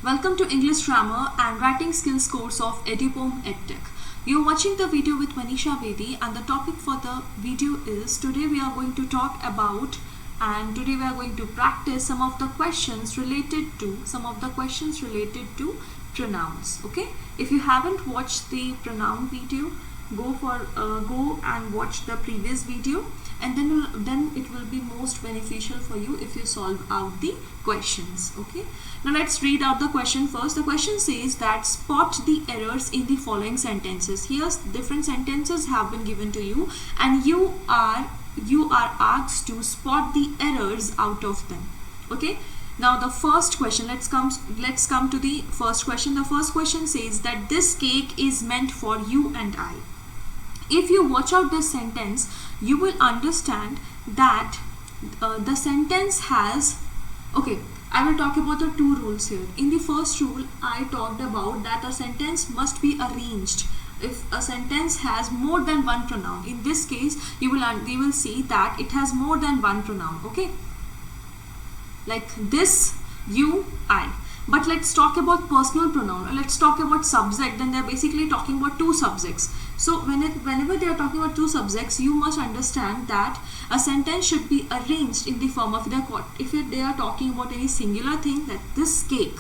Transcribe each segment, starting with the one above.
Welcome to English Grammar and Writing Skills course of Edupome EdTech. You're watching the video with Manisha Bedi, and the topic for the video is today we are going to talk about and today we are going to practice some of the questions related to pronouns. Okay, if you haven't watched the pronoun video, go and watch the previous video, and then it will be most beneficial for you if you solve out the questions. Okay, now let's read out the question first. The question says that spot the errors in the following sentences. Here's different sentences have been given to you, and you are asked to spot the errors out of them. Okay, now the first question, let's come to the first question. The first question says that this cake is meant for you and I. If you watch out this sentence, you will understand that the sentence has, okay, I will talk about the two rules here. In the first rule, I talked about that a sentence must be arranged if a sentence has more than one pronoun. In this case, we will see that it has more than one pronoun. Okay, like this, you, I. But let's talk about personal pronoun. Let's talk about subject. Then they're basically talking about two subjects. So whenever they are talking about two subjects, you must understand that a sentence should be arranged in the form of if they are talking about any singular thing, that this cake,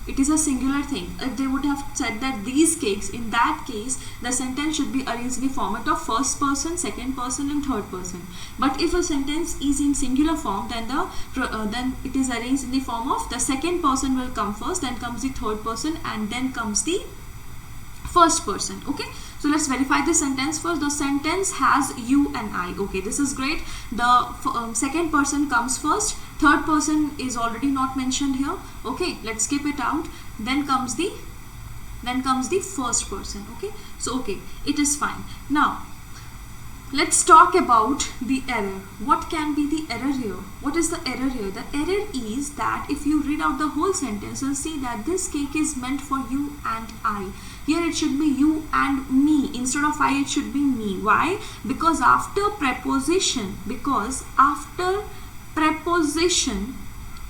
it is a singular thing. If they would have said that these cakes, in that case the sentence should be arranged in the format of first person, second person and third person. But if a sentence is in singular form, then then it is arranged in the form of the second person will come first, then comes the third person, and then comes the first person. Okay, so let's verify the sentence first. The sentence has you and I. Okay, this is great. The second person comes first, third person is already not mentioned here. Okay, let's skip it out. Then comes the first person. Okay, so okay, it is fine. Now let's talk about the error. What can be the error here? What is the error here? The error is that if you read out the whole sentence, you'll see that this cake is meant for you and I. Here it should be you and me. Instead of I, it should be me. Why? Because after preposition,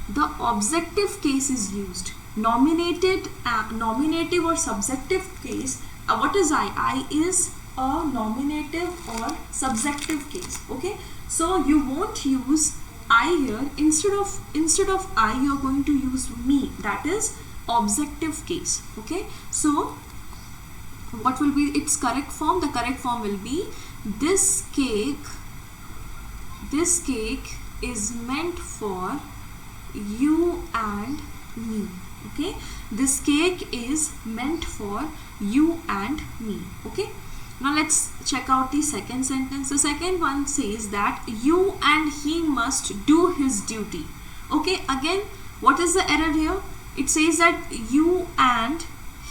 the objective case is used. Nominative or subjective case. What is I? I is a nominative or subjective case. Okay, so you won't use I here. Instead of I, you are going to use me. That is objective case. Okay, so what will be its correct form? The correct form will be this cake is meant for you and me. Okay, this cake is meant for you and me. Okay, now let's check out the second sentence. The second one says that you and he must do his duty. Okay, again, what is the error here? It says that you and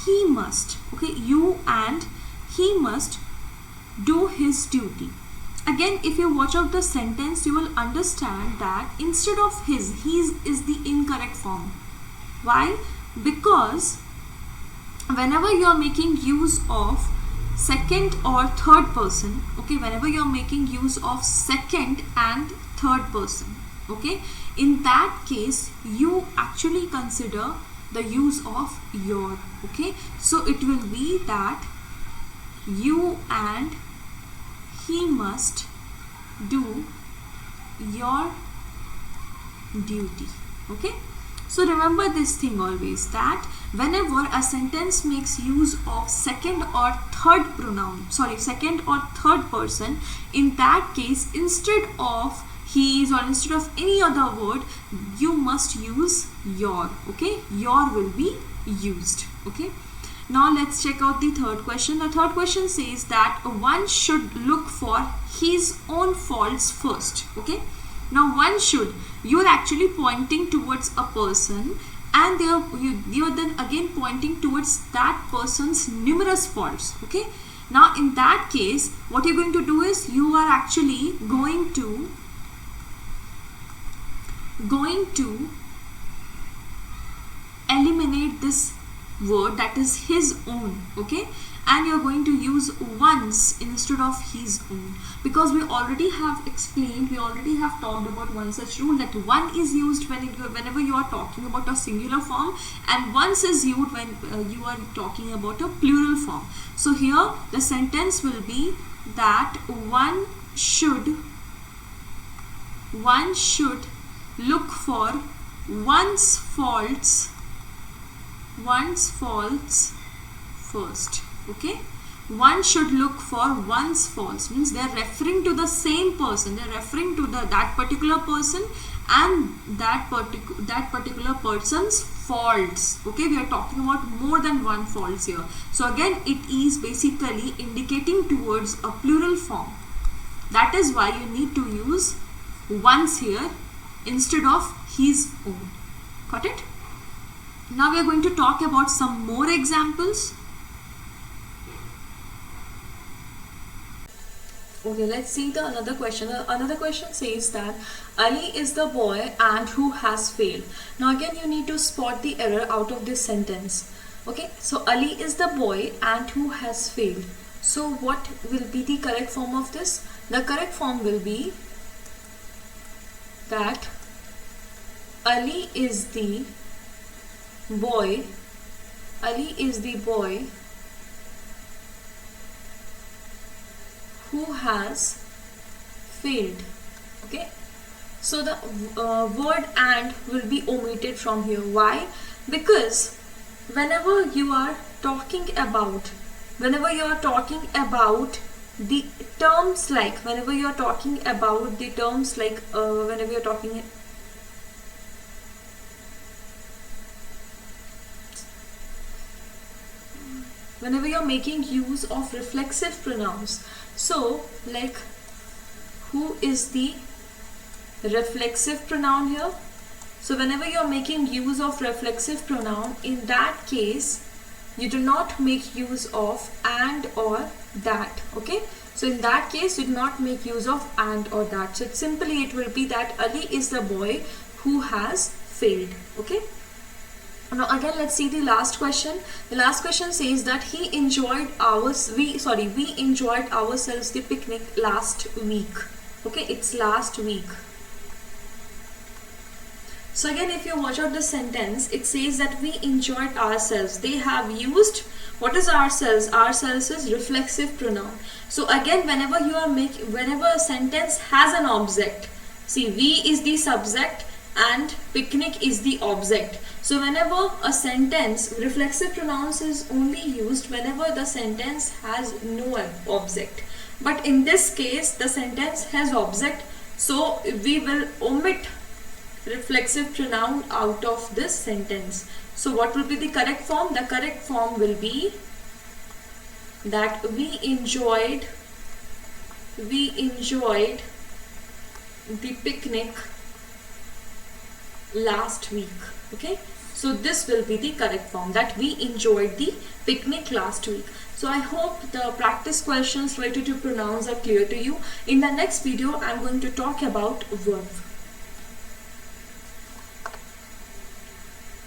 he must. Okay, you and he must do his duty. Again, if you watch out the sentence, you will understand that instead of his is the incorrect form. Why? Because whenever you are making use of second or third person, okay, whenever you are making use of second and third person, okay, in that case you actually consider the use of your. Okay, so it will be that you and he must do your duty. Okay, so remember this thing always, that whenever a sentence makes use of second or third person, in that case instead of his or instead of any other word, you must use your. Okay, your will be used. Okay, now let's check out the third question. The third question says that one should look for his own faults first. Okay, now one should, you are actually pointing towards a person, and you are then again pointing towards that person's numerous faults. Okay, now in that case what you're going to do is you are actually going to eliminate this word, that is his own, okay, and you're going to use once instead of his own, because we already have explained, we already have talked about one such rule, that one is used whenever you are talking about a singular form, and once is used when you are talking about a plural form. So here the sentence will be that one should look for one's faults first, okay. One should look for one's faults means they are referring to the same person, they are referring to that particular person and that particular person's faults, okay. We are talking about more than one faults here. So again, it is basically indicating towards a plural form. That is why you need to use once here instead of his own. Got it? Now we are going to talk about some more examples. Okay, let's see the another question. Another question says that Ali is the boy and who has failed. Now again, you need to spot the error out of this sentence. Okay, so Ali is the boy and who has failed. So what will be the correct form of this? The correct form will be that Ali is the boy who has failed, okay. So the word and will be omitted from here. Why? Because whenever you are talking about the terms like, whenever you are talking whenever you're making use of reflexive pronouns, so like who is the reflexive pronoun here? So whenever you're making use of reflexive pronoun, in that case you do not make use of and or that, okay. So in that case you do not make use of and or that. So it will be that Ali is the boy who has failed, okay. Now again, let's see the last question. The last question says that we enjoyed ourselves the picnic last week. Okay, it's last week. So again, if you watch out the sentence, it says that we enjoyed ourselves. They have used, what is ourselves? Ourselves is reflexive pronoun. So again, whenever a sentence has an object, see, we is the subject and picnic is the object. So whenever a sentence, reflexive pronouns is only used whenever the sentence has no object. But in this case, the sentence has object, so we will omit reflexive pronoun out of this sentence. So what will be the correct form? The correct form will be that we enjoyed the picnic last week, okay. So this will be the correct form, that we enjoyed the picnic last week. So I hope the practice questions related to pronouns are clear to you. In the next video, I'm going to talk about verb.